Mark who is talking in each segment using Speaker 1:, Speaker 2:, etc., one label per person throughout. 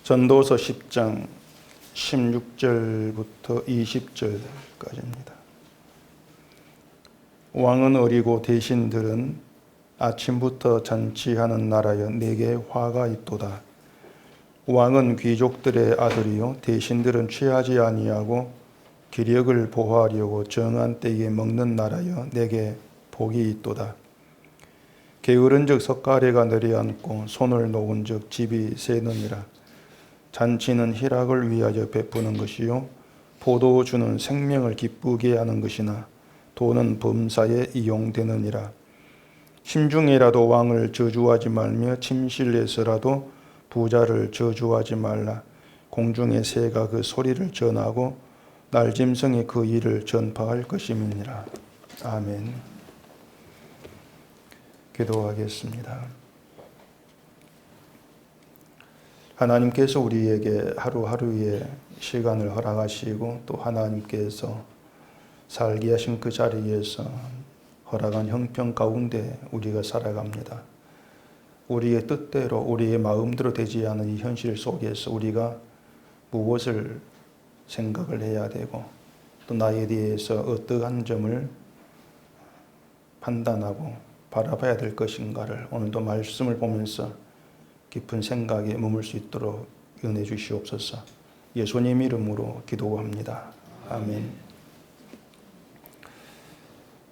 Speaker 1: 전도서 10장 16절부터 20절까지입니다. 왕은 어리고 대신들은 아침부터 잔치하는 나라여 내게 화가 있도다. 왕은 귀족들의 아들이요 대신들은 취하지 아니하고 기력을 보호하려고 정한 때에 먹는 나라여 내게 복이 있도다. 게으른즉 석가래가 내려앉고 손을 놓은즉 집이 새느니라. 잔치는 희락을 위하여 베푸는 것이요 포도주는 생명을 기쁘게 하는 것이나 돈은 범사에 이용되느니라. 심중에라도 왕을 저주하지 말며 침실에서라도 부자를 저주하지 말라. 공중의 새가 그 소리를 전하고 날짐승이 그 일을 전파할 것임이니라. 아멘. 기도하겠습니다. 하나님께서 우리에게 하루하루의 시간을 허락하시고 또 하나님께서 살게 하신 그 자리에서 허락한 형편 가운데 우리가 살아갑니다. 우리의 뜻대로 우리의 마음대로 되지 않은 이 현실 속에서 우리가 무엇을 생각을 해야 되고 또 나에 대해서 어떠한 점을 판단하고 바라봐야 될 것인가를 오늘도 말씀을 보면서 깊은 생각에 머물 수 있도록 은혜 주시옵소서. 예수님 이름으로 기도합니다. 아멘.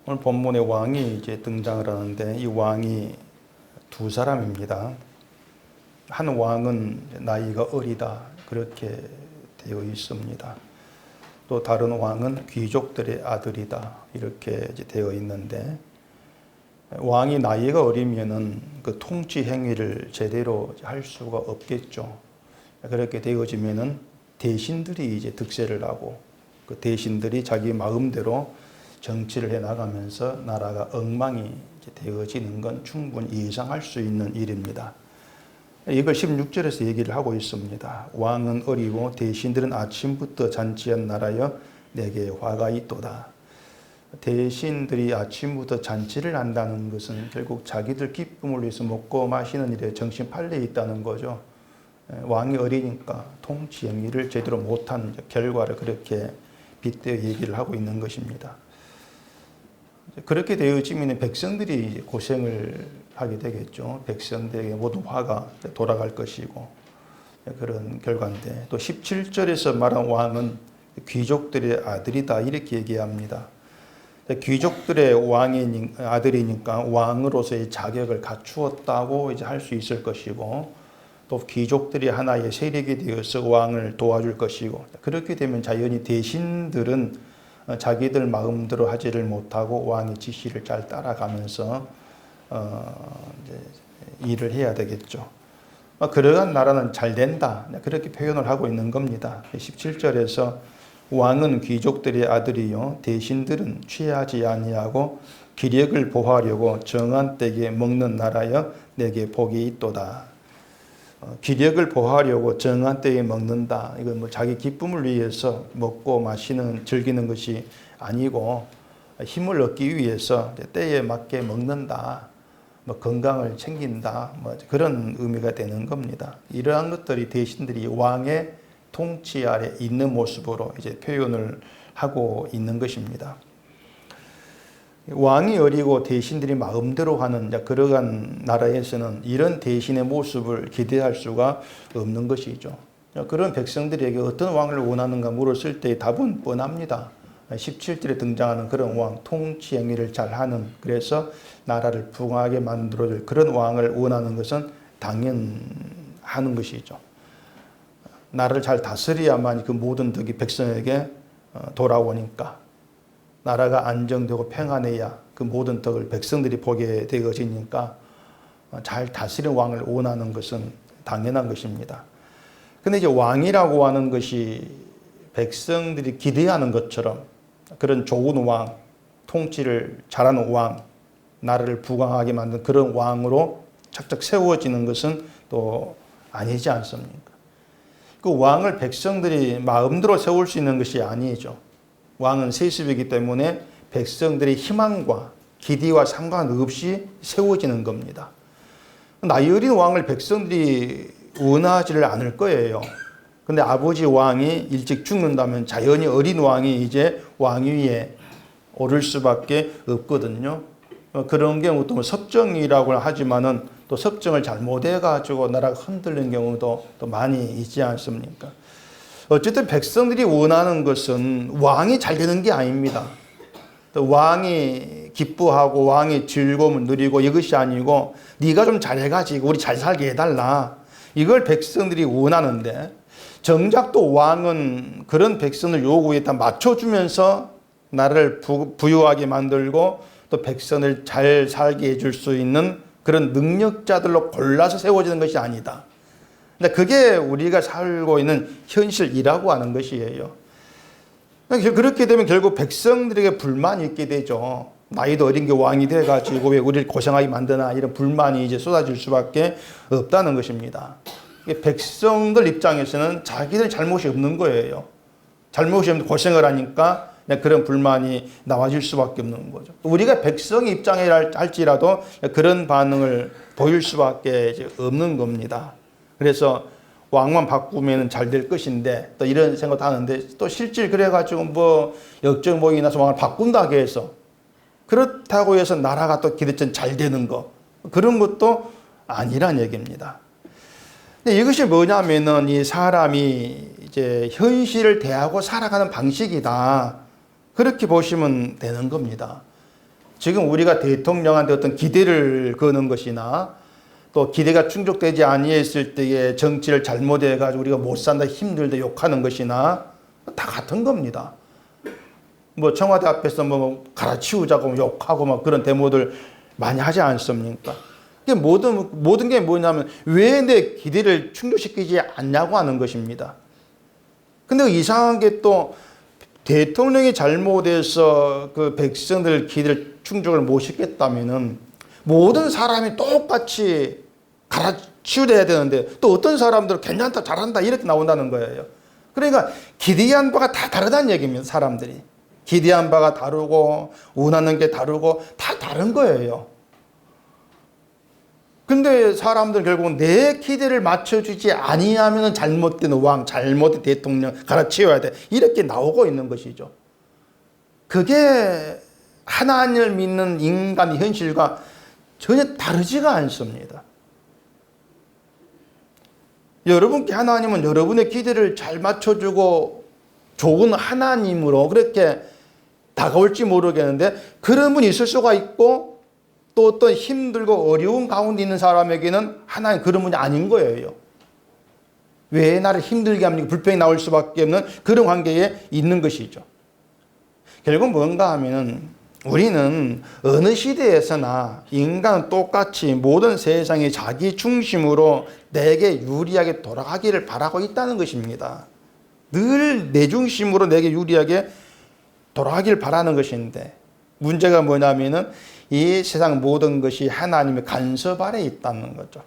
Speaker 1: 오늘 본문에 왕이 이제 등장을 하는데 이 왕이 두 사람입니다. 한 왕은 나이가 어리다 그렇게 되어 있습니다. 또 다른 왕은 귀족들의 아들이다 이렇게 이제 되어 있는데 왕이 나이가 어리면은 그 통치 행위를 제대로 할 수가 없겠죠. 그렇게 되어지면은 대신들이 이제 득세를 하고 그 대신들이 자기 마음대로 정치를 해 나가면서 나라가 엉망이 되어지는 건 충분히 예상할 수 있는 일입니다. 이걸 16절에서 얘기를 하고 있습니다. 왕은 어리고 대신들은 아침부터 잔치한 나라여 내게 화가 있도다. 대신들이 아침부터 잔치를 한다는 것은 결국 자기들 기쁨을 위해서 먹고 마시는 일에 정신 팔려 있다는 거죠. 왕이 어리니까 통치 행위를 제대로 못한 결과를 그렇게 빗대어 얘기를 하고 있는 것입니다. 그렇게 되어지면 백성들이 고생을 하게 되겠죠. 백성들에게 모두 화가 돌아갈 것이고 그런 결과인데 또 17절에서 말한 왕은 귀족들의 아들이다 이렇게 얘기합니다. 귀족들의 아들이니까 왕으로서의 자격을 갖추었다고 이제 할 수 있을 것이고 또 귀족들이 하나의 세력이 되어서 왕을 도와줄 것이고 그렇게 되면 자연히 대신들은 자기들 마음대로 하지를 못하고 왕의 지시를 잘 따라가면서 이제 일을 해야 되겠죠. 그러한 나라는 잘 된다 그렇게 표현을 하고 있는 겁니다. 17절에서 왕은 귀족들의 아들이요 대신들은 취하지 아니하고 기력을 보호하려고 정한 때에 먹는 나라여 내게 복이 있도다. 기력을 보호하려고 정한 때에 먹는다. 이건 뭐 자기 기쁨을 위해서 먹고 마시는 즐기는 것이 아니고 힘을 얻기 위해서 때에 맞게 먹는다. 뭐 건강을 챙긴다. 뭐 그런 의미가 되는 겁니다. 이러한 것들이 대신들이 왕의 통치 아래 있는 모습으로 이제 표현을 하고 있는 것입니다. 왕이 어리고 대신들이 마음대로 하는 그러한 나라에서는 이런 대신의 모습을 기대할 수가 없는 것이죠. 그런 백성들에게 어떤 왕을 원하는가 물었을 때 답은 뻔합니다. 17절에 등장하는 그런 왕, 통치 행위를 잘하는 그래서 나라를 부강하게 만들어줄 그런 왕을 원하는 것은 당연하는 것이죠. 나라를 잘 다스려야만 그 모든 덕이 백성에게 돌아오니까 나라가 안정되고 평안해야 그 모든 덕을 백성들이 보게 되어지니까 잘 다스리는 왕을 원하는 것은 당연한 것입니다. 근데 이제 왕이라고 하는 것이 백성들이 기대하는 것처럼 그런 좋은 왕, 통치를 잘하는 왕, 나라를 부강하게 만든 그런 왕으로 착착 세워지는 것은 또 아니지 않습니까? 그 왕을 백성들이 마음대로 세울 수 있는 것이 아니죠. 왕은 세습이기 때문에 백성들의 희망과 기대와 상관없이 세워지는 겁니다. 나이 어린 왕을 백성들이 원하지를 않을 거예요. 근데 아버지 왕이 일찍 죽는다면 자연히 어린 왕이 이제 왕위에 오를 수밖에 없거든요. 그런 경우도 뭐 섭정이라고 하지만은 또 섭정을 잘못해가지고 나라가 흔들리는 경우도 또 많이 있지 않습니까? 어쨌든 백성들이 원하는 것은 왕이 잘 되는 게 아닙니다. 또 왕이 기뻐하고 왕이 즐거움을 누리고 이것이 아니고 네가 좀 잘해가지고 우리 잘 살게 해달라. 이걸 백성들이 원하는데 정작 또 왕은 그런 백성들 요구에 다 맞춰주면서 나라를 부유하게 만들고 또 백성을 잘 살게 해줄 수 있는 그런 능력자들로 골라서 세워지는 것이 아니다. 근데 그게 우리가 살고 있는 현실이라고 하는 것이에요. 그렇게 되면 결국 백성들에게 불만이 있게 되죠. 나이도 어린 게 왕이 돼가지고 왜 우리를 고생하게 만드나 이런 불만이 이제 쏟아질 수밖에 없다는 것입니다. 백성들 입장에서는 자기들 잘못이 없는 거예요. 잘못이 없는 고생을 하니까 그런 불만이 나와질 수밖에 없는 거죠. 우리가 백성 입장에 할지라도 그런 반응을 보일 수밖에 없는 겁니다. 그래서 왕만 바꾸면 잘 될 것인데 또 이런 생각도 하는데 또 실질 그래가지고 뭐 역정복이 나서 왕을 바꾼다고 해서 그렇다고 해서 나라가 또 기대처럼 잘 되는 거 그런 것도 아니란 얘기입니다. 근데 이것이 뭐냐면은 이 사람이 이제 현실을 대하고 살아가는 방식이다. 그렇게 보시면 되는 겁니다. 지금 우리가 대통령한테 어떤 기대를 거는 것이나 또 기대가 충족되지 아니했을 때에 정치를 잘못해가지고 우리가 못 산다 힘들다 욕하는 것이나 다 같은 겁니다. 뭐 청와대 앞에서 뭐 갈아치우자고 욕하고 막 그런 데모들 많이 하지 않습니까? 이게 모든 게 뭐냐면 왜 내 기대를 충족시키지 않냐고 하는 것입니다. 근데 이상한 게 또 대통령이 잘못해서 그 백성들 기대를 충족을 못 시켰다면은 모든 사람이 똑같이 갈아치우려야 되는데 또 어떤 사람들은 괜찮다 잘한다 이렇게 나온다는 거예요. 그러니까 기대한 바가 다 다르다는 얘기입니다. 사람들이 기대한 바가 다르고 원하는 게 다르고 다 다른 거예요. 근데 사람들 결국은 내 기대를 맞춰주지 아니하면 잘못된 왕, 잘못된 대통령 갈아치워야 돼. 이렇게 나오고 있는 것이죠. 그게 하나님을 믿는 인간의 현실과 전혀 다르지가 않습니다. 여러분께 하나님은 여러분의 기대를 잘 맞춰주고 좋은 하나님으로 그렇게 다가올지 모르겠는데 그런 분이 있을 수가 있고 또 어떤 힘들고 어려운 가운데 있는 사람에게는 하나님 그런 분이 아닌 거예요. 왜 나를 힘들게 합니까? 불평이 나올 수밖에 없는 그런 관계에 있는 것이죠. 결국 뭔가 하면은 우리는 어느 시대에서나 인간은 똑같이 모든 세상이 자기 중심으로 내게 유리하게 돌아가기를 바라고 있다는 것입니다. 늘 내 중심으로 내게 유리하게 돌아가기를 바라는 것인데 문제가 뭐냐면은 이 세상 모든 것이 하나님의 간섭 아래에 있다는 거죠.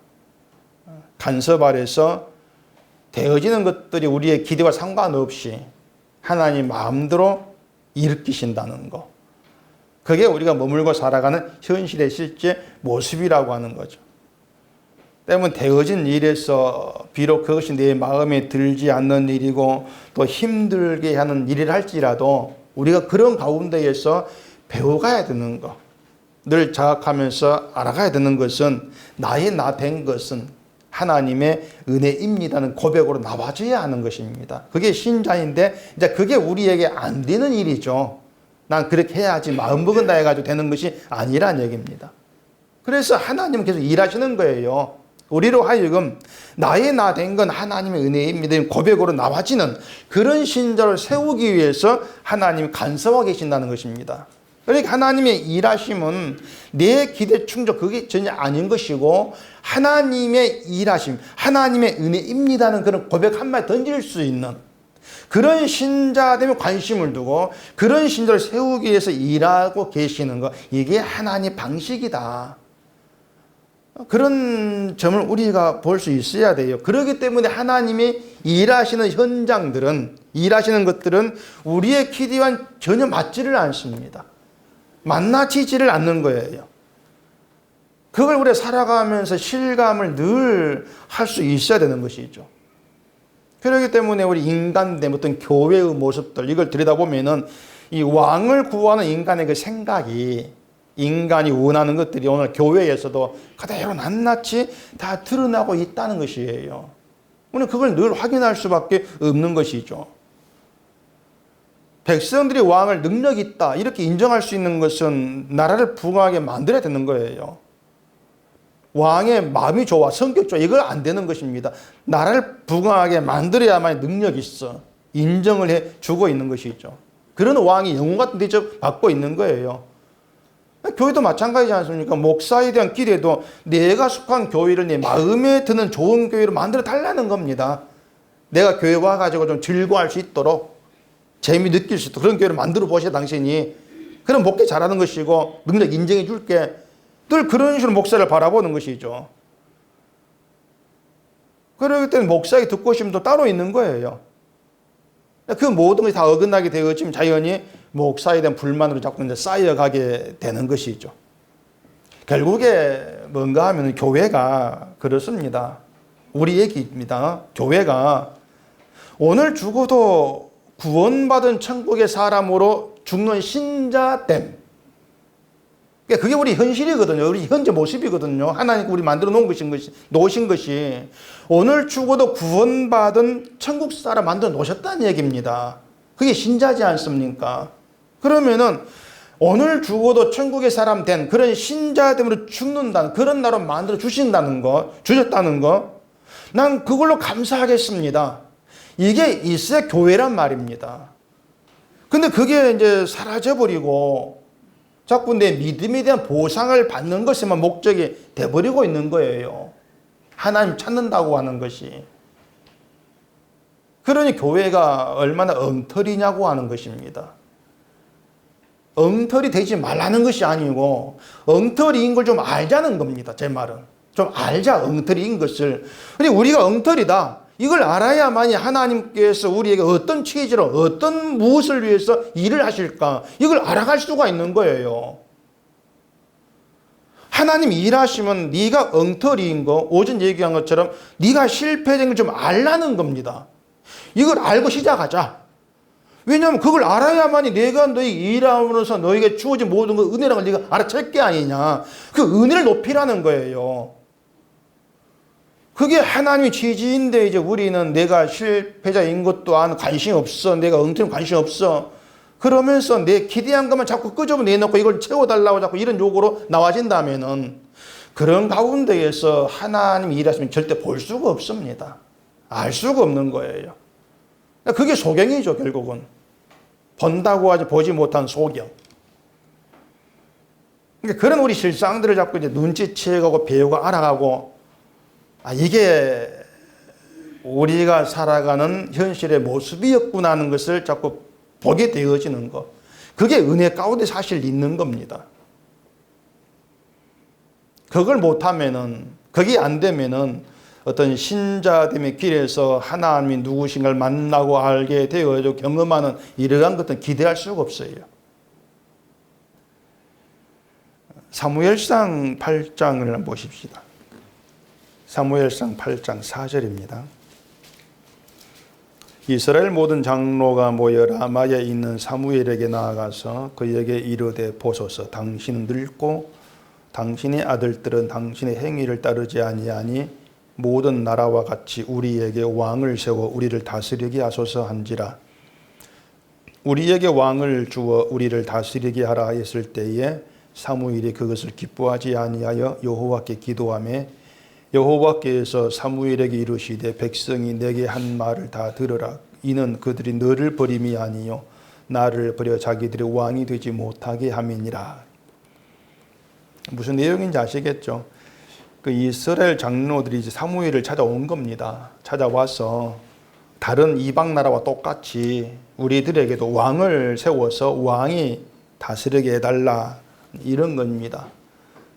Speaker 1: 간섭 아래서 되어지는 것들이 우리의 기대와 상관없이 하나님 마음대로 일으키신다는 거. 그게 우리가 머물고 살아가는 현실의 실제 모습이라고 하는 거죠. 때문에 되어진 일에서 비록 그것이 내 마음에 들지 않는 일이고 또 힘들게 하는 일을 할지라도 우리가 그런 가운데에서 배워가야 되는 거. 늘 자각하면서 알아가야 되는 것은 나의 나 된 것은 하나님의 은혜입니다는 고백으로 나와줘야 하는 것입니다. 그게 신자인데 이제 그게 우리에게 안 되는 일이죠. 난 그렇게 해야지 마음먹은다 해가지고 되는 것이 아니란 얘기입니다. 그래서 하나님은 계속 일하시는 거예요. 우리로 하여금 나의 나 된 건 하나님의 은혜입니다 고백으로 나와지는 그런 신자를 세우기 위해서 하나님이 간섭하고 계신다는 것입니다. 그러니까 하나님의 일하심은 내 기대 충족 그게 전혀 아닌 것이고 하나님의 일하심, 하나님의 은혜입니다는 그런 고백 한마디 던질 수 있는 그런 신자됨에 관심을 두고 그런 신자를 세우기 위해서 일하고 계시는 것 이게 하나님의 방식이다. 그런 점을 우리가 볼 수 있어야 돼요. 그렇기 때문에 하나님이 일하시는 현장들은 일하시는 것들은 우리의 기대와는 전혀 맞지를 않습니다. 만나지지를 않는 거예요. 그걸 우리가 살아가면서 실감을 늘 할 수 있어야 되는 것이죠. 그렇기 때문에 우리 인간된 어떤 교회의 모습들, 이걸 들여다보면은 이 왕을 구하는 인간의 그 생각이, 인간이 원하는 것들이 오늘 교회에서도 그대로 낱낱이 다 드러나고 있다는 것이에요. 우리는 그걸 늘 확인할 수밖에 없는 것이죠. 백성들이 왕을 능력 있다 이렇게 인정할 수 있는 것은 나라를 부강하게 만들어야 되는 거예요. 왕의 마음이 좋아, 성격 좋아, 이걸 안 되는 것입니다. 나라를 부강하게 만들어야만 능력이 있어. 인정을 해 주고 있는 것이죠. 그런 왕이 영웅 같은 대접 받고 있는 거예요. 교회도 마찬가지지 않습니까? 목사에 대한 기대도 내가 속한 교회를 내 마음에 드는 좋은 교회로 만들어 달라는 겁니다. 내가 교회 와가지고 좀 즐거워할 수 있도록, 재미 느낄 수 있도록 그런 교회를 만들어 보셔 당신이. 그럼 목회 잘하는 것이고 능력 인정해 줄게. 늘 그런 식으로 목사를 바라보는 것이죠. 그렇기 때문에 목사에게 듣고 싶은 또 따로 있는 거예요. 그 모든 것이 다 어긋나게 되어지면 자연히 목사에 대한 불만으로 자꾸 이제 쌓여가게 되는 것이죠. 결국에 뭔가 하면 교회가 그렇습니다. 우리 얘기입니다. 교회가 오늘 죽어도 구원받은 천국의 사람으로 죽는 신자됨. 그게 우리 현실이거든요. 우리 현재 모습이거든요. 하나님께 우리 만들어 놓으신 것이 오늘 죽어도 구원받은 천국 사람 만들어 놓으셨다는 얘기입니다. 그게 신자지 않습니까? 그러면은 오늘 죽어도 천국의 사람 된 그런 신자됨으로 죽는다는 그런 나로 만들어 주신다는 거, 주셨다는 거, 난 그걸로 감사하겠습니다. 이게 있어야 교회란 말입니다. 근데 그게 이제 사라져버리고 자꾸 내 믿음에 대한 보상을 받는 것에만 목적이 돼버리고 있는 거예요. 하나님 찾는다고 하는 것이. 그러니 교회가 얼마나 엉터리냐고 하는 것입니다. 엉터리 되지 말라는 것이 아니고 엉터리인 걸 좀 알자는 겁니다. 제 말은. 좀 알자, 엉터리인 것을. 근데 우리가 엉터리다. 이걸 알아야만이 하나님께서 우리에게 어떤 취지로 어떤 무엇을 위해서 일을 하실까 이걸 알아갈 수가 있는 거예요. 하나님이 일하시면 네가 엉터리인 거, 오전 얘기한 것처럼 네가 실패된 걸 좀 알라는 겁니다. 이걸 알고 시작하자. 왜냐하면 그걸 알아야만이 내가 너희 일함으로써 너에게 주어진 모든 그 은혜라는 걸 네가 알아챌 게 아니냐. 그 은혜를 높이라는 거예요. 그게 하나님의 취지인데 이제 우리는 내가 실패자인 것 또한 관심 없어. 내가 엉터리 관심 없어. 그러면서 내 기대한 것만 자꾸 끄집어내놓고 이걸 채워달라고 자꾸 이런 요구로 나와진다면은 그런 가운데에서 하나님이 일하시면 절대 볼 수가 없습니다. 알 수가 없는 거예요. 그게 소경이죠, 결국은. 본다고 하지 보지 못한 소경. 그러니까 그런 우리 실상들을 자꾸 이제 눈치채가고 배우고 알아가고 이게 우리가 살아가는 현실의 모습이었구나 하는 것을 자꾸 보게 되어지는 것. 그게 은혜 가운데 사실 있는 겁니다. 그걸 못하면은, 그게 안 되면은 어떤 신자됨의 길에서 하나님이 누구신가를 만나고 알게 되어 경험하는 이러한 것들은 기대할 수가 없어요. 사무엘상 8장을 한번 보십시다. 사무엘상 8장 4절입니다. 이스라엘 모든 장로가 모여 라마에 있는 사무엘에게 나아가서 그에게 이르되 보소서 당신은 늙고 당신의 아들들은 당신의 행위를 따르지 아니하니 모든 나라와 같이 우리에게 왕을 세워 우리를 다스리게 하소서 한지라. 우리에게 왕을 주어 우리를 다스리게 하라 했을 때에 사무엘이 그것을 기뻐하지 아니하여 여호와께 기도하며 여호와께서 사무엘에게 이르시되 백성이 내게 한 말을 다 들으라. 이는 그들이 너를 버림이 아니요 나를 버려 자기들의 왕이 되지 못하게 함이니라. 무슨 내용인지 아시겠죠? 그 이스라엘 장로들이 이제 사무엘을 찾아온 겁니다. 찾아와서 다른 이방 나라와 똑같이 우리들에게도 왕을 세워서 왕이 다스리게 해달라 이런 겁니다.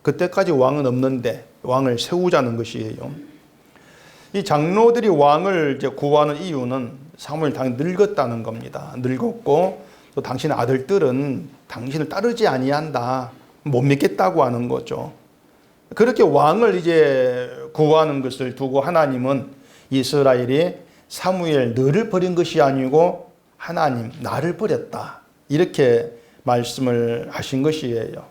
Speaker 1: 그때까지 왕은 없는데 왕을 세우자는 것이에요. 이 장로들이 왕을 이제 구하는 이유는 사무엘 당연히 늙었다는 겁니다. 늙었고 또 당신의 아들들은 당신을 따르지 아니한다. 못 믿겠다고 하는 거죠. 그렇게 왕을 이제 구하는 것을 두고 하나님은 이스라엘이 사무엘 너를 버린 것이 아니고 하나님 나를 버렸다. 이렇게 말씀을 하신 것이에요.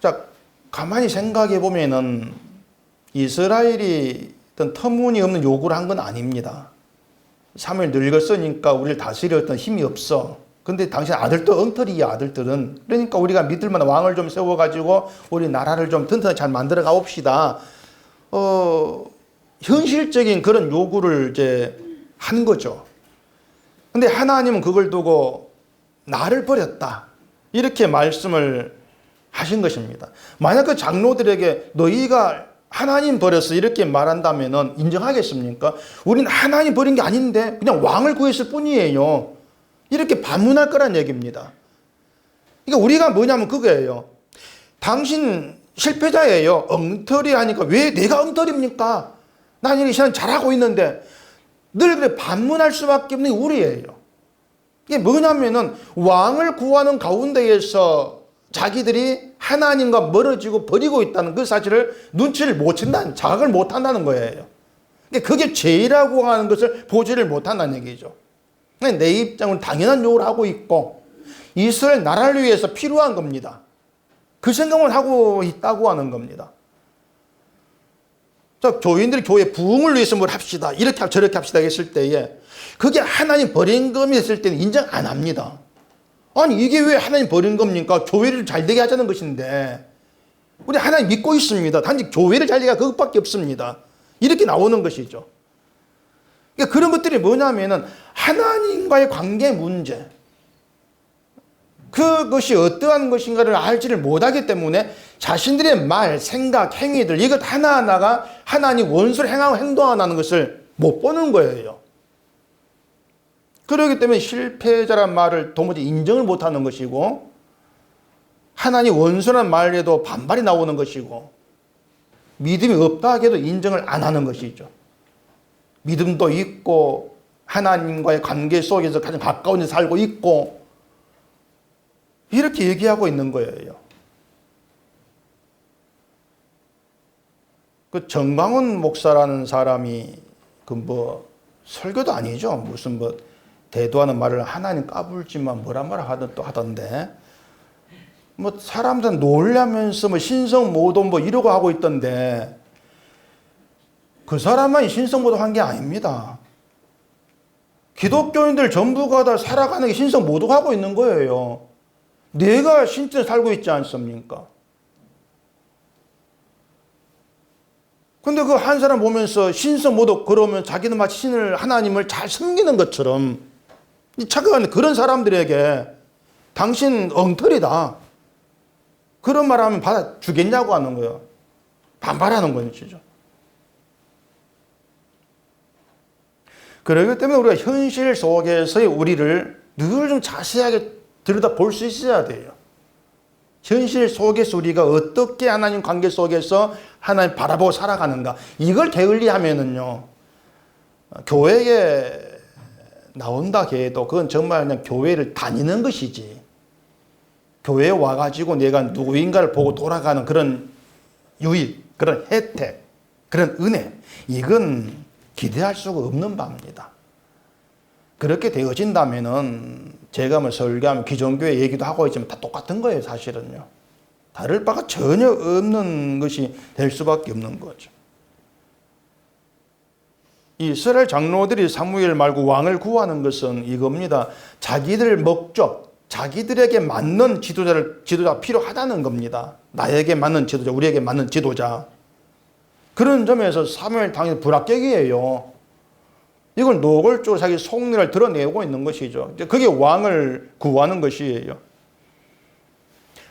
Speaker 1: 자, 가만히 생각해 보면은 이스라엘이 어떤 터무니없는 요구를 한 건 아닙니다. 사무엘 늙었으니까 우리를 다스릴 어떤 힘이 없어. 근데 당신 아들도 엉터리야, 아들들은. 그러니까 우리가 믿을 만한 왕을 좀 세워가지고 우리 나라를 좀 튼튼하게 잘 만들어 가봅시다. 현실적인 그런 요구를 이제 한 거죠. 근데 하나님은 그걸 두고 나를 버렸다. 이렇게 말씀을 하신 것입니다. 만약 그 장로들에게 너희가 하나님 버렸어 이렇게 말한다면 인정하겠습니까? 우리는 하나님 버린 게 아닌데 그냥 왕을 구했을 뿐이에요. 이렇게 반문할 거란 얘기입니다. 그러니까 우리가 뭐냐면 그거예요. 당신 실패자예요. 엉터리 하니까 왜 내가 엉터리입니까? 난 이 시간 잘하고 있는데 늘 그래 반문할 수밖에 없는 게 우리예요. 이게 뭐냐면은 왕을 구하는 가운데에서 자기들이 하나님과 멀어지고 버리고 있다는 그 사실을 눈치를 못 챈다는, 자각을 못 한다는 거예요. 그게 죄라고 하는 것을 보지를 못한다는 얘기죠. 내 입장은 당연한 요구를 하고 있고 이스라엘 나라를 위해서 필요한 겁니다. 그 생각을 하고 있다고 하는 겁니다. 자, 교인들이 교회 부흥을 위해서 뭘 합시다. 이렇게 저렇게 합시다 했을 때에 그게 하나님 버린 검이 했을 때는 인정 안 합니다. 아니 이게 왜 하나님 버린 겁니까? 교회를 잘 되게 하자는 것인데 우리 하나님 믿고 있습니다. 단지 교회를 잘 되게 그것밖에 없습니다. 이렇게 나오는 것이죠. 그러니까 그런 것들이 뭐냐면은 하나님과의 관계 문제, 그것이 어떠한 것인가를 알지를 못하기 때문에 자신들의 말, 생각, 행위들 이것 하나하나가 하나님 원수를 행하고 행동하는 것을 못 보는 거예요. 그렇기 때문에 실패자란 말을 도무지 인정을 못하는 것이고 하나님 원수란 말에도 반발이 나오는 것이고 믿음이 없다 하게도 인정을 안 하는 것이죠. 믿음도 있고 하나님과의 관계 속에서 가장 가까운 데 살고 있고 이렇게 얘기하고 있는 거예요. 그 정광훈 목사라는 사람이 설교도 아니죠. 무슨 대도하는 말을 하나님 까불지만 뭐란 말을 하던데 사람들은 놀라면서 신성모독 이러고 하고 있던데 그 사람만 신성모독 한 게 아닙니다. 기독교인들 전부가 다 살아가는 게 신성모독하고 있는 거예요. 내가 신처럼 살고 있지 않습니까? 근데 그 한 사람 보면서 신성모독 그러면 자기는 마치 하나님을 잘 섬기는 것처럼 착각하는 그런 사람들에게 당신 엉터리다. 그런 말 하면 받아주겠냐고 하는 거예요. 반발하는 것이죠. 그렇기 때문에 우리가 현실 속에서의 우리를 늘 좀 자세하게 들여다 볼 수 있어야 돼요. 현실 속에서 우리가 어떻게 하나님 관계 속에서 하나님 바라보고 살아가는가. 이걸 게을리하면은요, 교회에 나온다 해도 그건 정말 그냥 교회를 다니는 것이지. 교회에 와가지고 내가 누구인가를 보고 돌아가는 그런 유익, 그런 혜택, 그런 은혜, 이건 기대할 수가 없는 바입니다. 그렇게 되어진다면은 제가 설교하면 기존교회 얘기도 하고 있지만 다 똑같은 거예요, 사실은요. 다를 바가 전혀 없는 것이 될 수밖에 없는 거죠. 이스라엘 장로들이 사무엘 말고 왕을 구하는 것은 이겁니다. 자기들 목적, 자기들에게 맞는 지도자가 필요하다는 겁니다. 나에게 맞는 지도자, 우리에게 맞는 지도자. 그런 점에서 사무엘 당연히 불합격이에요. 이걸 노골적으로 자기 속내를 드러내고 있는 것이죠. 그게 왕을 구하는 것이에요.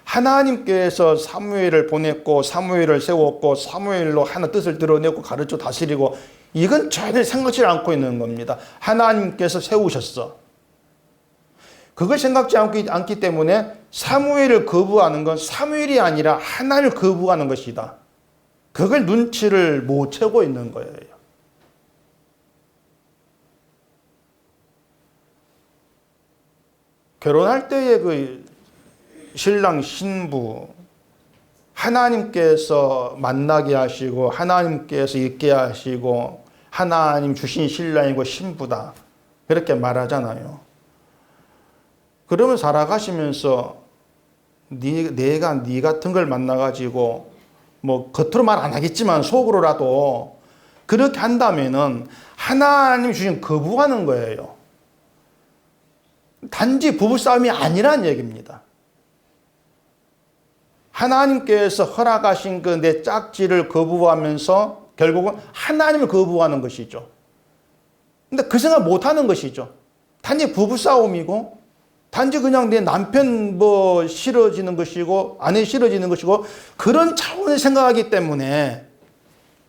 Speaker 1: 하나님께서 사무엘을 보냈고 사무엘을 세웠고 사무엘로 하나님 뜻을 드러내고 가르쳐 다스리고 이건 전혀 생각지 않고 있는 겁니다. 하나님께서 세우셨어. 그걸 생각지 않기 때문에 사무엘을 거부하는 건 사무엘이 아니라 하나님을 거부하는 것이다. 그걸 눈치를 못 채고 있는 거예요. 결혼할 때의 그 신랑 신부 하나님께서 만나게 하시고 하나님께서 있게 하시고 하나님 주신 신랑이고 신부다 그렇게 말하잖아요. 그러면 살아가시면서 내가 네 같은 걸 만나가지고 뭐 겉으로 말 안 하겠지만 속으로라도 그렇게 한다면은 하나님 주신 거부하는 거예요. 단지 부부싸움이 아니란 얘기입니다. 하나님께서 허락하신 그 내 짝지를 거부하면서 결국은 하나님을 거부하는 것이죠. 근데 그 생각 못 하는 것이죠. 단지 부부싸움이고 단지 그냥 내 남편 뭐 싫어지는 것이고 아내 싫어지는 것이고 그런 차원의 생각하기 때문에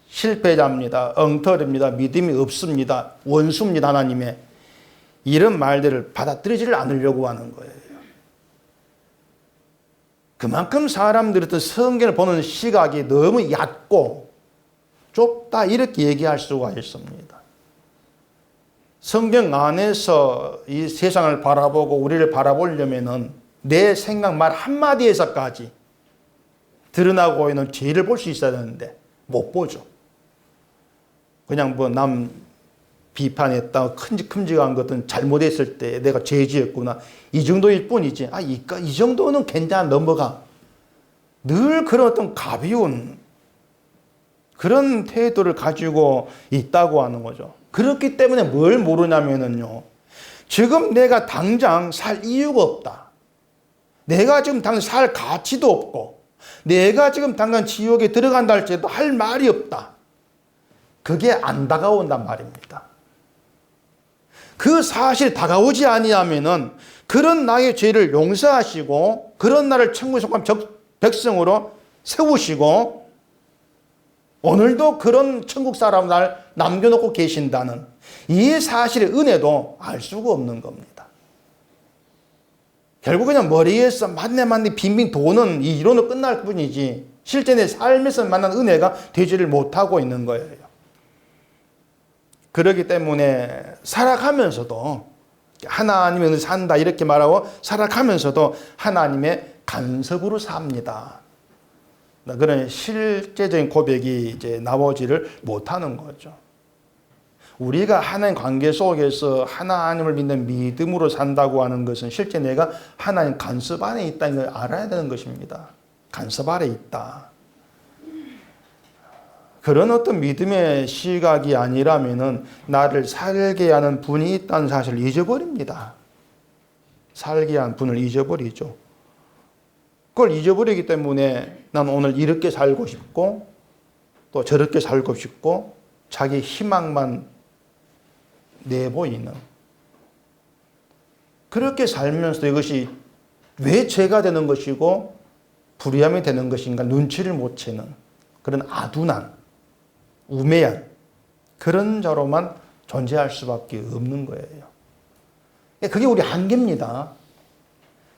Speaker 1: 실패자입니다. 엉터리입니다. 믿음이 없습니다. 원수입니다. 하나님의 이런 말들을 받아들이지를 않으려고 하는 거예요. 그만큼 사람들이 어떤 성경을 보는 시각이 너무 얕고 좁다 이렇게 얘기할 수가 있습니다. 성경 안에서 이 세상을 바라보고 우리를 바라보려면은 내 생각 말 한마디에서까지 드러나고 있는 죄를 볼 수 있어야 되는데 못 보죠. 그냥 뭐 남 비판했다 큼직큼직한 것은 잘못했을 때 내가 죄 지었구나 이 정도일 뿐이지 이 정도는 괜찮아 넘어가 늘 그런 어떤 가벼운 그런 태도를 가지고 있다고 하는 거죠. 그렇기 때문에 뭘 모르냐면은요 지금 내가 당장 살 이유가 없다. 내가 지금 당장 살 가치도 없고 내가 지금 당장 지옥에 들어간다 할지라도 할 말이 없다. 그게 안 다가온단 말입니다. 그 사실 다가오지 아니하면은 그런 나의 죄를 용서하시고 그런 나를 천국에 속한 백성으로 세우시고 오늘도 그런 천국 사람 날 남겨놓고 계신다는 이 사실의 은혜도 알 수가 없는 겁니다. 결국 그냥 머리에서 맞네 빙빙 도는 이 이론으로 끝날 뿐이지 실제 내 삶에서 만난 은혜가 되지를 못하고 있는 거예요. 그렇기 때문에 살아가면서도 하나님의 은혜로 산다 이렇게 말하고 살아가면서도 하나님의 간섭으로 삽니다. 그런 실제적인 고백이 이제 나오지를 못하는 거죠. 우리가 하나님 관계 속에서 하나님을 믿는 믿음으로 산다고 하는 것은 실제 내가 하나님 간섭 안에 있다는 걸 알아야 되는 것입니다. 간섭 아래 있다. 그런 어떤 믿음의 시각이 아니라면은 나를 살게 하는 분이 있다는 사실을 잊어버립니다. 살게 한 분을 잊어버리죠. 그걸 잊어버리기 때문에 난 오늘 이렇게 살고 싶고 또 저렇게 살고 싶고 자기 희망만 내보이는 그렇게 살면서 이것이 왜 죄가 되는 것이고 불의함이 되는 것인가 눈치를 못 채는 그런 아둔한 우매한 그런 자로만 존재할 수밖에 없는 거예요. 그게 우리 한계입니다.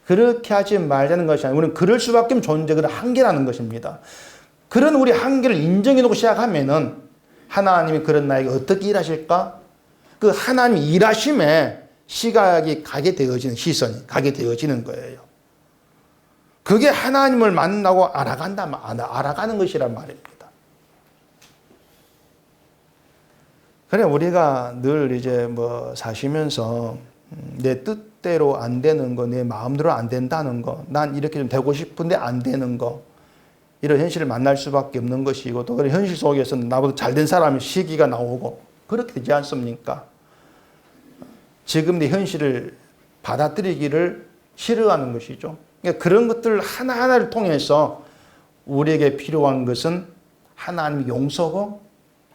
Speaker 1: 그렇게 하지 말자는 것이 아니라 우리는 그럴 수밖에 없는 존재, 그런 한계라는 것입니다. 그런 우리 한계를 인정해 놓고 시작하면은 하나님이 그런 나에게 어떻게 일하실까? 그 하나님 일하심에 시각이 가게 되어지는 시선이 가게 되어지는 거예요. 그게 하나님을 만나고 알아가는 것이란 말입니다. 그래 우리가 늘 이제 뭐 사시면서 내 뜻대로 안 되는 거, 내 마음대로 안 된다는 거, 난 이렇게 좀 되고 싶은데 안 되는 거, 이런 현실을 만날 수밖에 없는 것이고 또 그런 현실 속에서는 나보다 잘된 사람의 시기가 나오고 그렇게 되지 않습니까? 지금 내 현실을 받아들이기를 싫어하는 것이죠. 그러니까 그런 것들 하나하나를 통해서 우리에게 필요한 것은 하나님의 용서고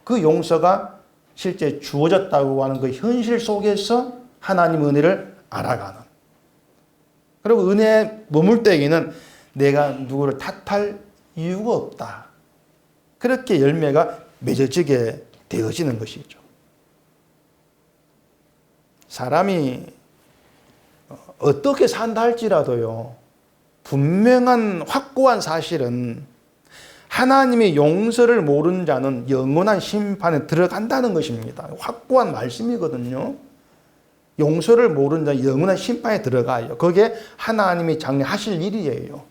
Speaker 1: 그 용서가 실제 주어졌다고 하는 그 현실 속에서 하나님의 은혜를 알아가는. 그리고 은혜에 머물 때에는 내가 누구를 탓할 이유가 없다. 그렇게 열매가 맺어지게 되어지는 것이죠. 사람이 어떻게 산다 할지라도요, 분명한 확고한 사실은 하나님의 용서를 모르는 자는 영원한 심판에 들어간다는 것입니다. 확고한 말씀이거든요. 용서를 모르는 자는 영원한 심판에 들어가요. 그게 하나님이 장래하실 일이에요.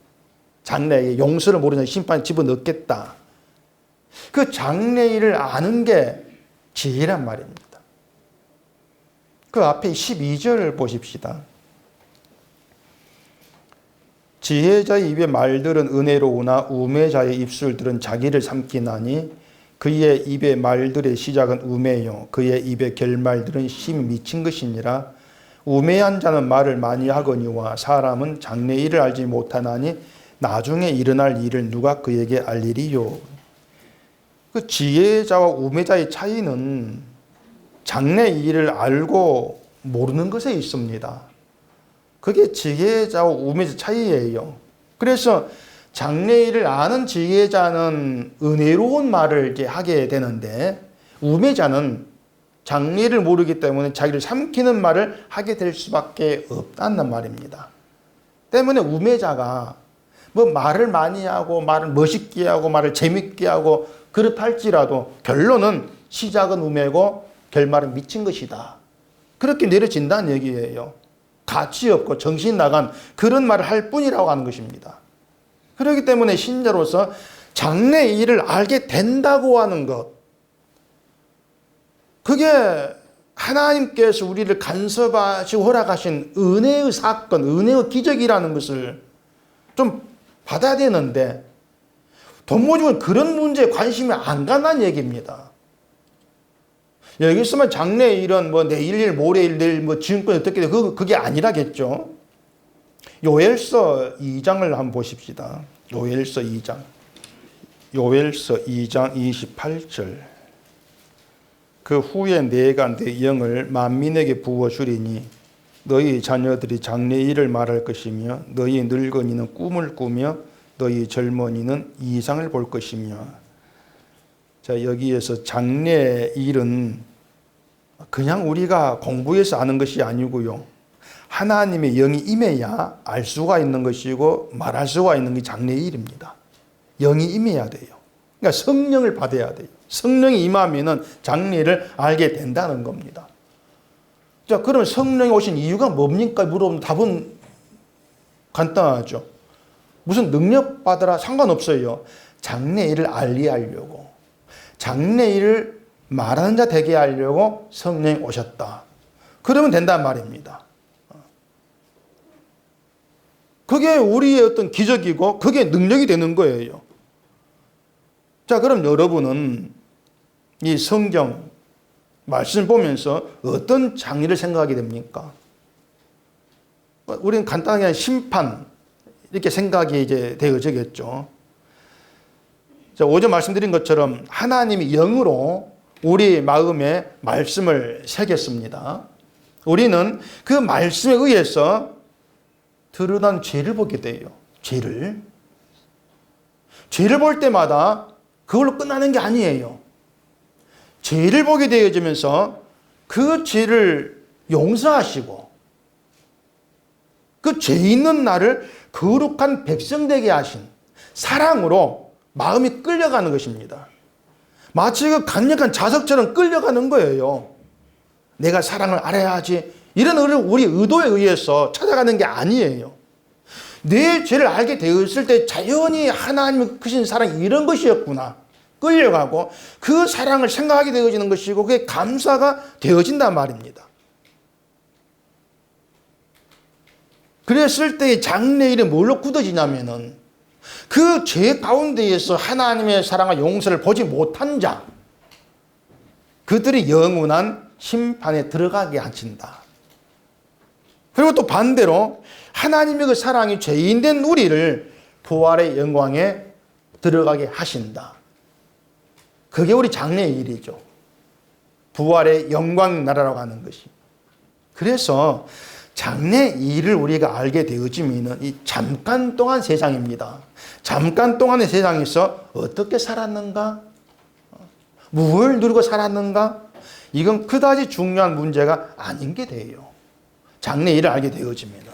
Speaker 1: 장래에 용서를 모르는 심판에 집어넣겠다. 그 장래일을 아는 게 지혜란 말입니다. 그 앞에 12절 보십시다. 지혜자의 입의 말들은 은혜로우나 우매자의 입술들은 자기를 삼키나니 그의 입의 말들의 시작은 우매요 그의 입의 결말들은 심히 미친 것이니라. 우매한 자는 말을 많이 하거니와 사람은 장래일을 알지 못하나니 나중에 일어날 일을 누가 그에게 알리리요. 그 지혜자와 우매자의 차이는 장래일을 알고 모르는 것에 있습니다. 그게 지혜자와 우매자 차이예요. 그래서 장래일을 아는 지혜자는 은혜로운 말을 이제 하게 되는데 우매자는 장래를 모르기 때문에 자기를 삼키는 말을 하게 될 수밖에 없다는 말입니다. 때문에 우매자가 뭐 말을 많이 하고 말을 멋있게 하고 말을 재밌게 하고 그렇할지라도 결론은 시작은 우매고 결말은 미친 것이다. 그렇게 내려진다는 얘기예요. 가치 없고 정신 나간 그런 말을 할 뿐이라고 하는 것입니다. 그렇기 때문에 신자로서 장래 일을 알게 된다고 하는 것, 그게 하나님께서 우리를 간섭하시고 허락하신 은혜의 사건, 은혜의 기적이라는 것을 좀 받아야 되는데 도무지 그런 문제에 관심이 안 간다는 얘기입니다. 여기서만 장래일은 뭐 내일, 모레일, 내일 뭐 지금까지 어떻게 돼? 그게 아니라겠죠. 요엘서 2장을 한번 보십시다. 요엘서 2장. 요엘서 2장 28절. 그 후에 내가 내 영을 만민에게 부어주리니 너희 자녀들이 장래일을 말할 것이며 너희 늙은이는 꿈을 꾸며 너희 젊은이는 이상을 볼 것이며. 자, 여기에서 장래일은 그냥 우리가 공부해서 아는 것이 아니고요. 하나님의 영이 임해야 알 수가 있는 것이고 말할 수가 있는 게 장래일입니다. 영이 임해야 돼요. 그러니까 성령을 받아야 돼요. 성령이 임하면은 장래를 알게 된다는 겁니다. 자, 그러면 성령이 오신 이유가 뭡니까? 물어보면 답은 간단하죠. 무슨 능력 받으라 상관없어요. 장래일을 알리하려고, 장래일을 말하는 자 되게 하려고 성령이 오셨다. 그러면 된단 말입니다. 그게 우리의 어떤 기적이고 그게 능력이 되는 거예요. 자, 그럼 여러분은 이 성경 말씀을 보면서 어떤 장래를 생각하게 됩니까? 우리는 간단하게 심판 이렇게 생각이 이제 되어지겠죠. 자, 어제 말씀드린 것처럼 하나님이 영으로 우리 마음에 말씀을 새겼습니다. 우리는 그 말씀에 의해서 드러난 죄를 보게 돼요. 죄를 볼 때마다 그걸로 끝나는 게 아니에요. 죄를 보게 되어지면서 그 죄를 용서하시고 그 죄 있는 나를 거룩한 백성 되게 하신 사랑으로 마음이 끌려가는 것입니다. 마치 그 강력한 자석처럼 끌려가는 거예요. 내가 사랑을 알아야지. 이런 우리 의도에 의해서 찾아가는 게 아니에요. 내 죄를 알게 되었을 때 자연히 하나님의 크신 사랑이 이런 것이었구나. 끌려가고 그 사랑을 생각하게 되어지는 것이고 그게 감사가 되어진단 말입니다. 그랬을 때 장래일이 뭘로 굳어지냐면은 그 죄 가운데에서 하나님의 사랑과 용서를 보지 못한 자, 그들이 영원한 심판에 들어가게 하신다. 그리고 또 반대로 하나님의 그 사랑이 죄인된 우리를 부활의 영광에 들어가게 하신다. 그게 우리 장래일이죠. 부활의 영광 나라라고 하는 것이. 그래서 장래일을 우리가 알게 되어지면 이 잠깐 동안 세상입니다. 잠깐 동안의 세상에서 어떻게 살았는가? 무엇을 누리고 살았는가? 이건 그다지 중요한 문제가 아닌 게 돼요. 장래일을 알게 되어지면.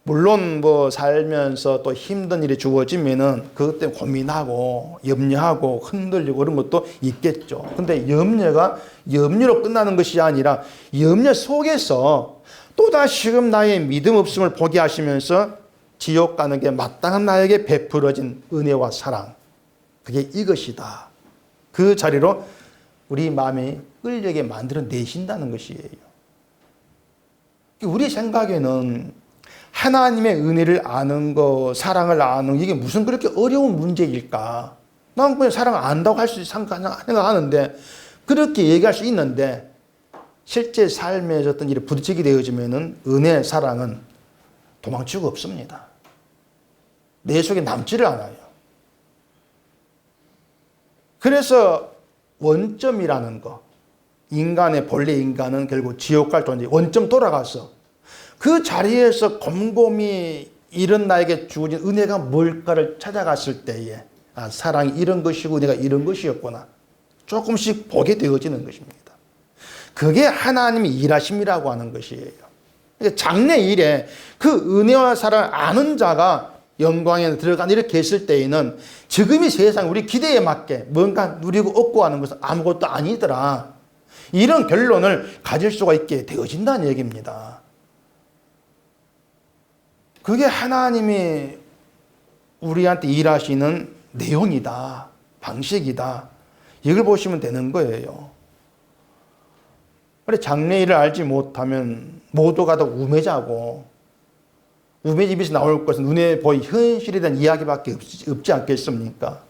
Speaker 1: 물론 뭐 살면서 또 힘든 일이 주어지면은 그것 때문에 고민하고 염려하고 흔들리고 그런 것도 있겠죠. 근데 염려가 염려로 끝나는 것이 아니라 염려 속에서 또다시금 나의 믿음 없음을 보게 하시면서 지옥 가는 게 마땅한 나에게 베풀어진 은혜와 사랑, 그게 이것이다. 그 자리로 우리 마음이 끌려게 만들어 내신다는 것이에요. 우리 생각에는 하나님의 은혜를 아는 거, 사랑을 아는 거, 이게 무슨 그렇게 어려운 문제일까? 난 그냥 사랑 안다고 할 수 생각하는데, 그렇게 얘기할 수 있는데, 실제 삶에서 어떤 일에 부딪히게 되어지면은 은혜, 사랑은 도망치고 없습니다. 내 속에 남지를 않아요. 그래서 원점이라는 거, 인간의 본래 인간은 결국 지옥 갈 존재, 원점 돌아가서 그 자리에서 곰곰이 이런 나에게 주어진 은혜가 뭘까를 찾아갔을 때에 사랑이 이런 것이고 은혜가 이런 것이었구나 조금씩 보게 되어지는 것입니다. 그게 하나님의 일하심이라고 하는 것이에요. 장래일에 그 은혜와 사랑을 아는 자가 영광에 들어간 이렇게 했을 때에는 지금의 세상 우리 기대에 맞게 뭔가 누리고 얻고 하는 것은 아무것도 아니더라, 이런 결론을 가질 수가 있게 되어진다는 얘기입니다. 그게 하나님이 우리한테 일하시는 내용이다, 방식이다, 이걸 보시면 되는 거예요. 그래, 장래일을 알지 못하면 모두가 다 우매자고, 우매집에서 나올 것은 눈에 보이 현실에 대한 이야기밖에 없지 않겠습니까?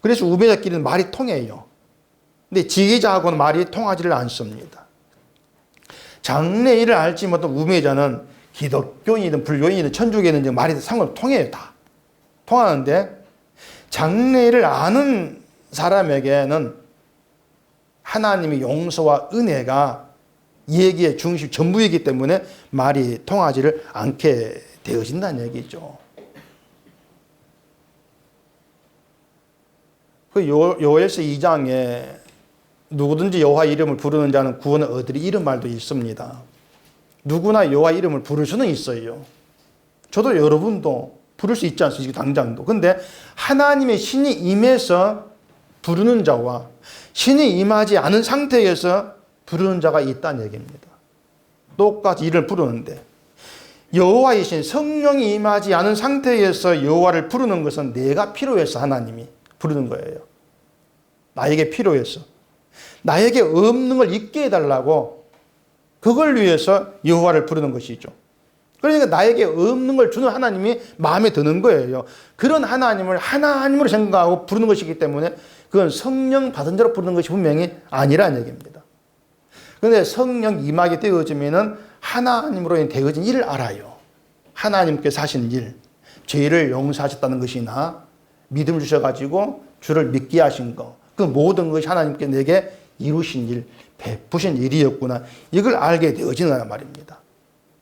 Speaker 1: 그래서 우매자끼리는 말이 통해요. 근데 지혜자하고는 말이 통하지를 않습니다. 장래일을 알지 못한 우매자는 기독교인이든 불교인이든 천주교인이든 말이 상관 통해요. 다 통하는데, 장래일을 아는 사람에게는 하나님의 용서와 은혜가 얘기의 중심 전부이기 때문에 말이 통하지를 않게 되어진다는 얘기죠. 그 요엘서 2장에 누구든지 여호와 이름을 부르는 자는 구원을 얻으리, 이런 말도 있습니다. 누구나 여호와 이름을 부를 수는 있어요. 저도 여러분도 부를 수 있지 않습니까? 당장도. 근데 하나님의 신이 임해서 부르는 자와 신이 임하지 않은 상태에서 부르는 자가 있다는 얘기입니다. 똑같이 이를 부르는데, 여호와의 신, 성령이 임하지 않은 상태에서 여호와를 부르는 것은 내가 필요해서 하나님이 부르는 거예요. 나에게 필요해서, 나에게 없는 걸 있게 해달라고, 그걸 위해서 여호와를 부르는 것이죠. 그러니까 나에게 없는 걸 주는 하나님이 마음에 드는 거예요. 그런 하나님을 하나님으로 생각하고 부르는 것이기 때문에 그건 성령 받은 자로 부르는 것이 분명히 아니라는 얘기입니다. 그런데 성령 임하게 되어지면은 하나님으로 되어진 일을 알아요. 하나님께서 하신 일, 죄를 용서하셨다는 것이나 믿음을 주셔가지고 주를 믿게 하신 것, 그 모든 것이 하나님께 내게 이루신 일, 베푸신 일이었구나, 이걸 알게 되어지는 말입니다.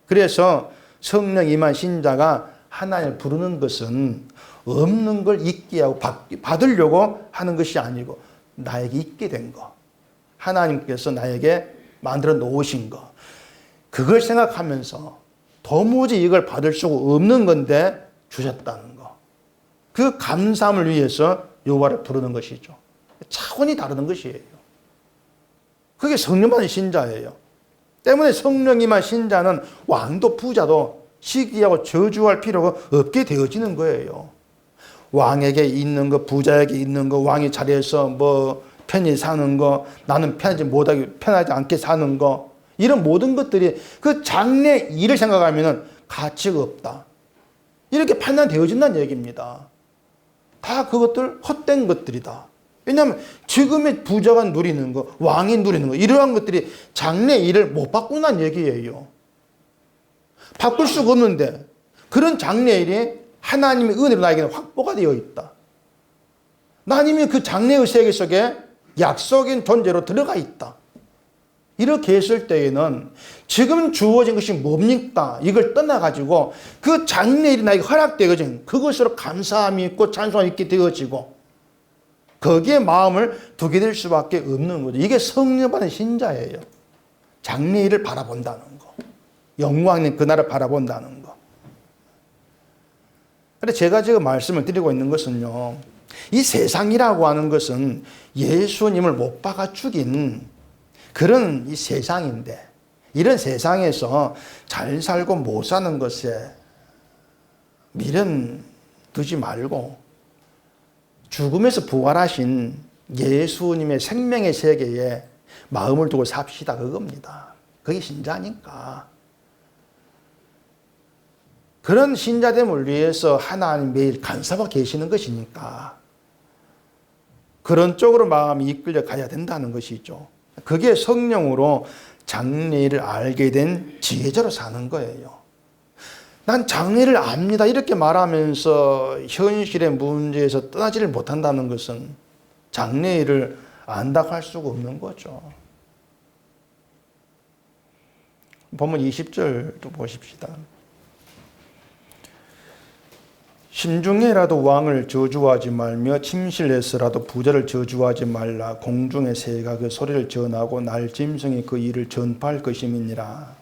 Speaker 1: 그래서 성령 임한 신자가 하나님을 부르는 것은 없는 걸 있게 하고 받으려고 하는 것이 아니고 나에게 있게 된 것, 하나님께서 나에게 만들어 놓으신 것, 그걸 생각하면서 도무지 이걸 받을 수가 없는 건데 주셨다는 것, 그 감사함을 위해서 여호와를 부르는 것이죠. 차원이 다른 것이에요. 그게 성령만 신자예요. 때문에 성령이만 신자는 왕도 부자도 시기하고 저주할 필요가 없게 되어지는 거예요. 왕에게 있는 거, 부자에게 있는 거, 왕의 자리에서 뭐 편히 사는 거, 나는 편하지 않게 사는 거, 이런 모든 것들이 그 장래 일을 생각하면 가치가 없다, 이렇게 판단되어진다는 얘기입니다. 다 그것들 헛된 것들이다. 왜냐하면 지금의 부자가 누리는 거, 왕이 누리는 거, 이러한 것들이 장래 일을 못 바꾼다는 얘기예요. 바꿀 수가 없는데 그런 장래 일이 하나님의 은혜로 나에게는 확보가 되어 있다. 난 이미 그 장래의 세계 속에 약속인 존재로 들어가 있다. 이렇게 했을 때에는 지금 주어진 것이 뭡니까? 이걸 떠나가지고 그 장래 일이 나에게 허락되어진 그것으로 감사함이 있고 찬송함이 있게 되어지고 거기에 마음을 두게 될 수밖에 없는 거죠. 이게 성령 받은 신자예요. 장래 일을 바라본다는 거, 영광 있는 그날을 바라본다는 거. 그런데 제가 지금 말씀을 드리고 있는 것은요, 이 세상이라고 하는 것은 예수님을 못 박아 죽인 그런 이 세상인데, 이런 세상에서 잘 살고 못 사는 것에 미련 두지 말고 죽음에서 부활하신 예수님의 생명의 세계에 마음을 두고 삽시다. 그겁니다. 그게 신자니까. 그런 신자됨을 위해서 하나님 매일 간섭하고 계시는 것이니까 그런 쪽으로 마음이 이끌려 가야 된다는 것이죠. 그게 성령으로 장래를 알게 된 지혜자로 사는 거예요. 난 장래를 압니다. 이렇게 말하면서 현실의 문제에서 떠나지를 못한다는 것은 장래를 안다고 할 수가 없는 거죠. 본문 20절도 보십시다. 심중에라도 왕을 저주하지 말며 침실에서라도 부자를 저주하지 말라. 공중의 새가 그 소리를 전하고 날짐승이 그 일을 전파할 것임이니라.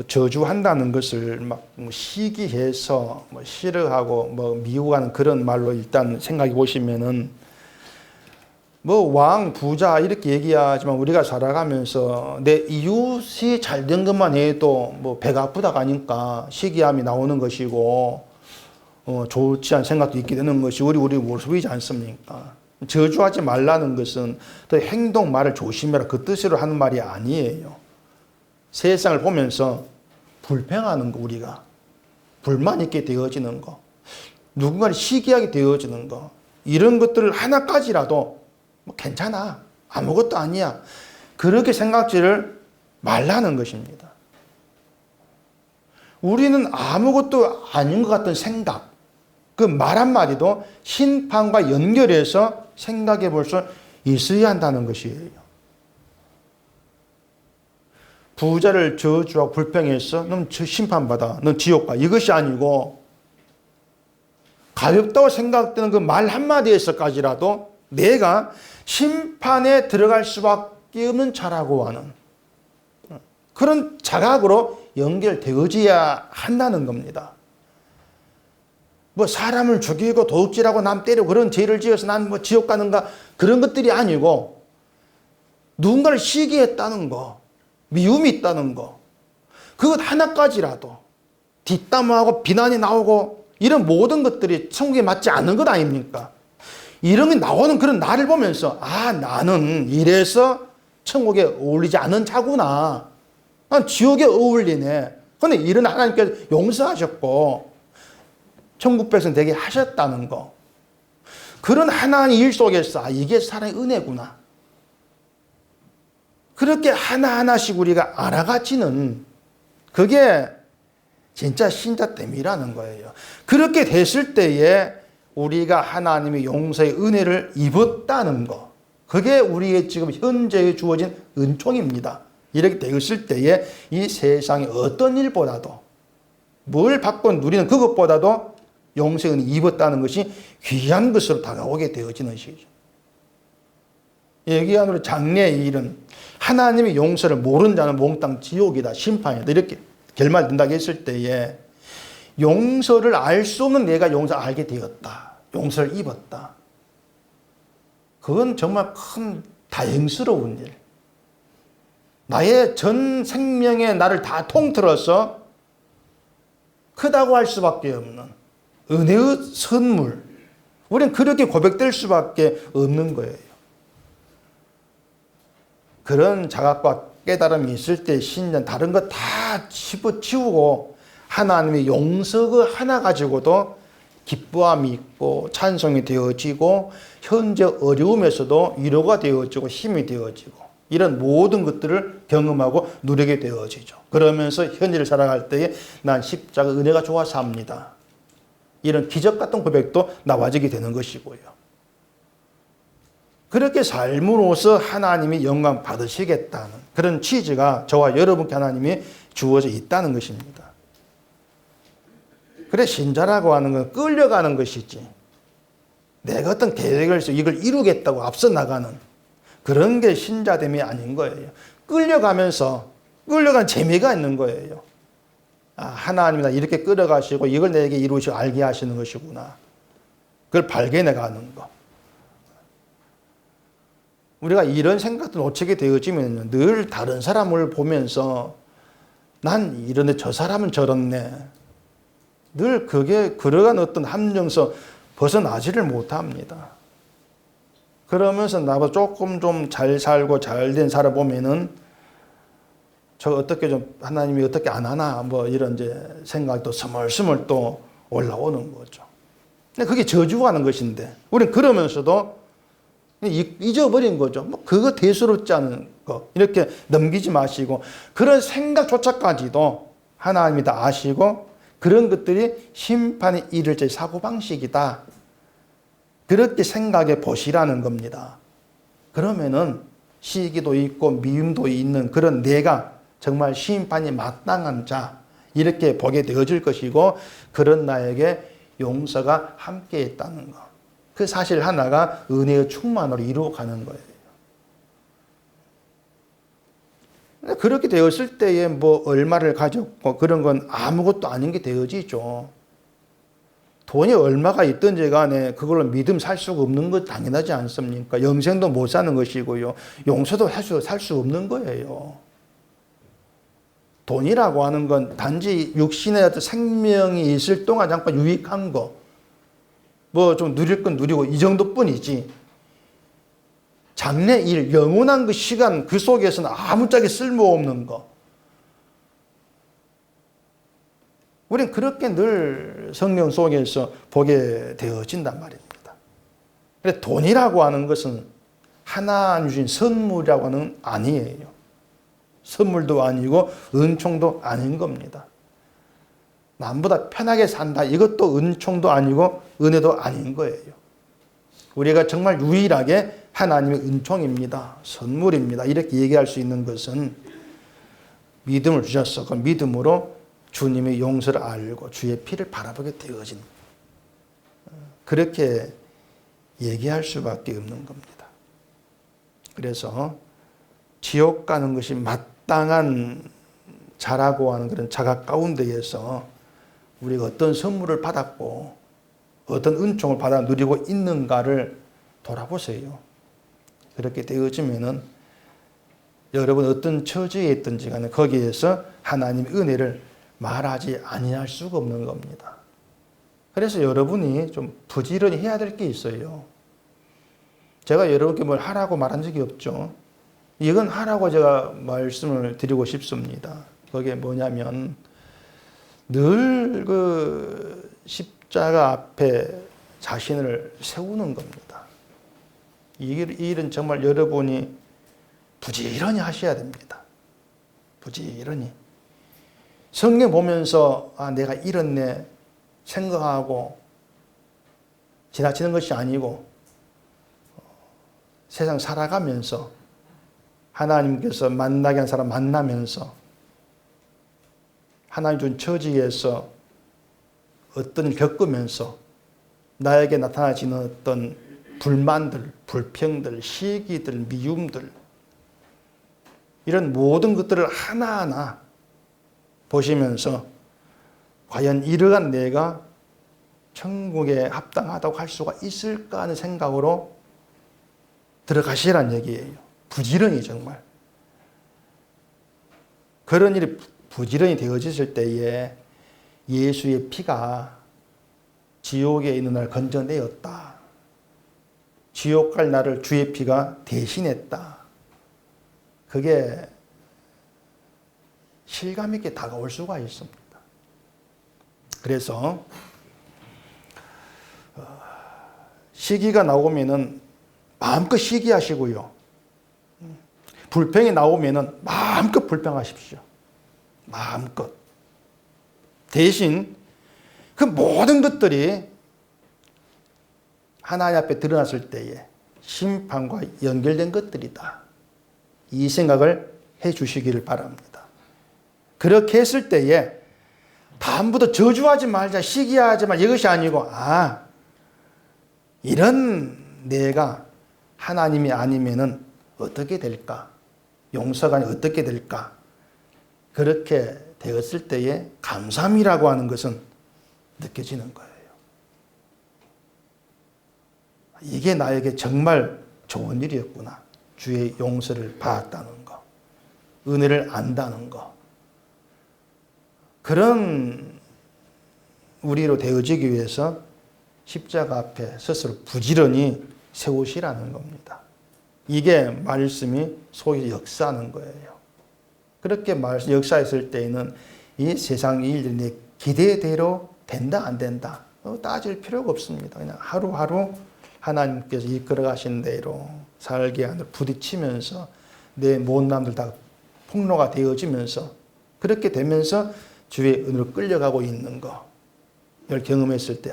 Speaker 1: 저주한다는 것을 막 시기해서 싫어하고 미워하는 그런 말로 일단 생각해 보시면은 왕, 부자 이렇게 얘기하지만 우리가 살아가면서 내 이웃이 잘 된 것만 해도 배가 아프다가 아니까 시기함이 나오는 것이고 좋지 않은 생각도 있게 되는 것이 우리 모습이지 않습니까? 저주하지 말라는 것은 또 행동 말을 조심해라 그 뜻으로 하는 말이 아니에요. 세상을 보면서 불평하는 거, 우리가 불만 있게 되어지는 거, 누군가를 시기하게 되어지는 거, 이런 것들을 하나까지라도 괜찮아, 아무것도 아니야, 그렇게 생각지를 말라는 것입니다. 우리는 아무것도 아닌 것 같은 생각, 그 말 한마디도 심판과 연결해서 생각해 볼 수 있어야 한다는 것이에요. 부자를 저주하고 불평해서 넌 심판받아, 넌 지옥 가, 이것이 아니고 가볍다고 생각되는 그 말 한마디에서까지라도 내가 심판에 들어갈 수밖에 없는 자라고 하는 그런 자각으로 연결되어져야 한다는 겁니다. 사람을 죽이고 도둑질하고 남 때리고 그런 죄를 지어서 난 지옥 가는가, 그런 것들이 아니고 누군가를 시기했다는 거, 미움이 있다는 거, 그것 하나까지라도 뒷담화하고 비난이 나오고 이런 모든 것들이 천국에 맞지 않는 것 아닙니까? 이런 게 나오는 그런 나를 보면서 나는 이래서 천국에 어울리지 않은 자구나, 난 지옥에 어울리네. 그런데 이런 하나님께서 용서하셨고 천국 백성 되게 하셨다는 거, 그런 하나님 일 속에서 이게 사랑의 은혜구나, 그렇게 하나하나씩 우리가 알아가지는 그게 진짜 신자됨이라는 거예요. 그렇게 됐을 때에 우리가 하나님의 용서의 은혜를 입었다는 거, 그게 우리의 지금 현재에 주어진 은총입니다. 이렇게 되었을 때에 이 세상의 어떤 일보다도 뭘 받고 누리는 그것보다도 용서의 은혜 입었다는 것이 귀한 것으로 다가오게 되어지는 시기죠. 얘기하는 장래의 일은 하나님의 용서를 모르는 자는 몽땅 지옥이다, 심판이다, 이렇게 결말된다고 했을 때에 용서를 알 수 없는 내가 용서를 알게 되었다, 용서를 입었다, 그건 정말 큰 다행스러운 일, 나의 전 생명의 나를 다 통틀어서 크다고 할 수밖에 없는 은혜의 선물, 우리는 그렇게 고백될 수밖에 없는 거예요. 그런 자각과 깨달음이 있을 때 신자는 다른 거 다 집어치우고 하나님의 용서 그 하나 가지고도 기뻐함이 있고 찬송이 되어지고 현재 어려움에서도 위로가 되어지고 힘이 되어지고 이런 모든 것들을 경험하고 누리게 되어지죠. 그러면서 현재를 살아갈 때에 난 십자가 은혜가 좋아서 합니다, 이런 기적 같은 고백도 나와지게 되는 것이고요. 그렇게 삶으로서 하나님이 영광 받으시겠다는 그런 취지가 저와 여러분께 하나님이 주어져 있다는 것입니다. 그래, 신자라고 하는 건 끌려가는 것이지 내가 어떤 계획을 해서 이걸 이루겠다고 앞서 나가는 그런 게 신자됨이 아닌 거예요. 끌려가면서 끌려가는 재미가 있는 거예요. 하나님이 나 이렇게 끌어가시고 이걸 내게 이루시고 알게 하시는 것이구나, 그걸 발견해 가는 거. 우리가 이런 생각도 놓치게 되어지면 늘 다른 사람을 보면서 난 이런데 저 사람은 저렇네, 늘 그게 그러한 어떤 함정에서 벗어나지를 못합니다. 그러면서 나보다 조금 좀 잘 살고 잘된 살아보면은 저 어떻게 좀 하나님이 어떻게 안 하나 뭐 이런 이제 생각도 스멀스멀 또 올라오는 거죠. 근데 그게 저주하는 것인데 우리는 그러면서도 잊어버린 거죠. 뭐 그거 대수롭지 않은 거 이렇게 넘기지 마시고 그런 생각조차까지도 하나님이 다 아시고 그런 것들이 심판이 이를 제 사고방식이다. 그렇게 생각해 보시라는 겁니다. 그러면은 시기도 있고 미움도 있는 그런 내가 정말 심판이 마땅한 자 이렇게 보게 되어질 것이고 그런 나에게 용서가 함께 있다는 것. 그 사실 하나가 은혜의 충만으로 이루어가는 거예요. 그렇게 되었을 때에 뭐 얼마를 가졌고 그런 건 아무것도 아닌 게 되어지죠. 돈이 얼마가 있든지 간에 그걸로 믿음 살 수가 없는 것 당연하지 않습니까? 영생도 못 사는 것이고요. 용서도 살 수 없는 거예요. 돈이라고 하는 건 단지 육신의 어떤 생명이 있을 동안 잠깐 유익한 거, 뭐 좀 누릴 건 누리고 이 정도뿐이지. 장래일, 영원한 그 시간 그 속에서는 아무짝에 쓸모없는 거. 우리는 그렇게 늘 성경 속에서 보게 되어진단 말입니다. 그래서 돈이라고 하는 것은 하나님 주신 선물이라고 하는 아니에요. 선물도 아니고 은총도 아닌 겁니다. 남보다 편하게 산다. 이것도 은총도 아니고 은혜도 아닌 거예요. 우리가 정말 유일하게 하나님의 은총입니다. 선물입니다. 이렇게 얘기할 수 있는 것은 믿음을 주셨어. 그 믿음으로 주님의 용서를 알고 주의 피를 바라보게 되어진 그렇게 얘기할 수밖에 없는 겁니다. 그래서 지옥 가는 것이 마땅한 자라고 하는 그런 자각 가운데에서 우리가 어떤 선물을 받았고 어떤 은총을 받아 누리고 있는가를 돌아보세요. 그렇게 되어지면은 여러분 어떤 처지에 있든지 간에 거기에서 하나님의 은혜를 말하지 아니할 수가 없는 겁니다. 그래서 여러분이 좀 부지런히 해야 될 게 있어요. 제가 여러분께 뭘 하라고 말한 적이 없죠. 이건 하라고 제가 말씀을 드리고 싶습니다. 그게 뭐냐면 늘 그 십자가 앞에 자신을 세우는 겁니다. 이 일은 정말 여러분이 부지런히 하셔야 됩니다. 부지런히. 성경 보면서 내가 이렇네 생각하고 지나치는 것이 아니고 세상 살아가면서 하나님께서 만나게 한 사람 만나면서 하나님 준 처지에서 어떤 일 겪으면서 나에게 나타나지는 어떤 불만들, 불평들, 시기들, 미움들 이런 모든 것들을 하나하나 보시면서 과연 이러한 내가 천국에 합당하다고 할 수가 있을까 하는 생각으로 들어가시란 얘기예요. 부지런히 정말. 그런 일이 부지런히 되어졌을 때에 예수의 피가 지옥에 있는 날 건져내었다. 지옥 갈 나를 주의 피가 대신했다. 그게 실감 있게 다가올 수가 있습니다. 그래서 시기가 나오면은 마음껏 시기하시고요. 불평이 나오면은 마음껏 불평하십시오. 마음껏. 대신 그 모든 것들이 하나님 앞에 드러났을 때에 심판과 연결된 것들이다. 이 생각을 해 주시기를 바랍니다. 그렇게 했을 때에 다음부터 저주하지 말자, 시기하지 말자 이것이 아니고 이런 내가 하나님이 아니면은 어떻게 될까? 용서가 어떻게 될까? 그렇게 되었을 때에 감사함이라고 하는 것은 느껴지는 거예요. 이게 나에게 정말 좋은 일이었구나. 주의 용서를 받았다는 거. 은혜를 안다는 거. 그런 우리로 되어지기 위해서 십자가 앞에 스스로 부지런히 세우시라는 겁니다. 이게 말씀이 소위 역사하는 거예요. 그렇게 역사했을 때에는 이 세상 일들이 내 기대대로 된다 안 된다 따질 필요가 없습니다. 그냥 하루하루 하나님께서 이끌어 가신 대로 살게 하늘 부딪히면서 내 못남들 다 폭로가 되어지면서 그렇게 되면서 주의 은혜로 끌려가고 있는 거를 경험했을 때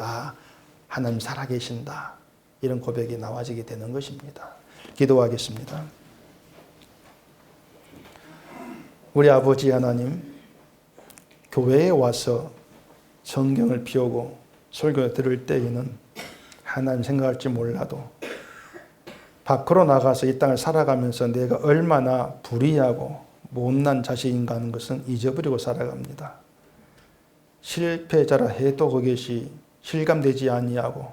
Speaker 1: 하나님 살아계신다 이런 고백이 나와지게 되는 것입니다. 기도하겠습니다. 우리 아버지 하나님, 교회에 와서 성경을 펴고 설교를 들을 때에는 하나님 생각할지 몰라도 밖으로 나가서 이 땅을 살아가면서 내가 얼마나 불의하고 못난 자식인가 하는 것은 잊어버리고 살아갑니다. 실패자라 해도 그것이 실감되지 아니하고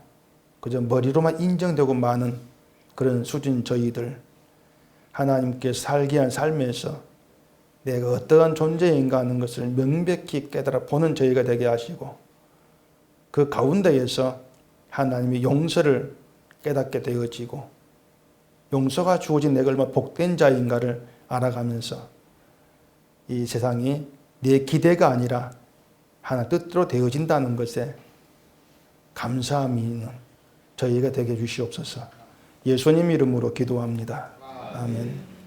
Speaker 1: 그저 머리로만 인정되고 마는 그런 수준 저희들, 하나님께 살게 한 삶에서 내가 어떠한 존재인가 하는 것을 명백히 깨달아 보는 저희가 되게 하시고 그 가운데에서 하나님의 용서를 깨닫게 되어지고 용서가 주어진 내가 얼마나 복된 자인가를 알아가면서 이 세상이 내 기대가 아니라 하나 뜻대로 되어진다는 것에 감사함이 있는 저희가 되게 해주시옵소서. 예수님 이름으로 기도합니다. 아멘.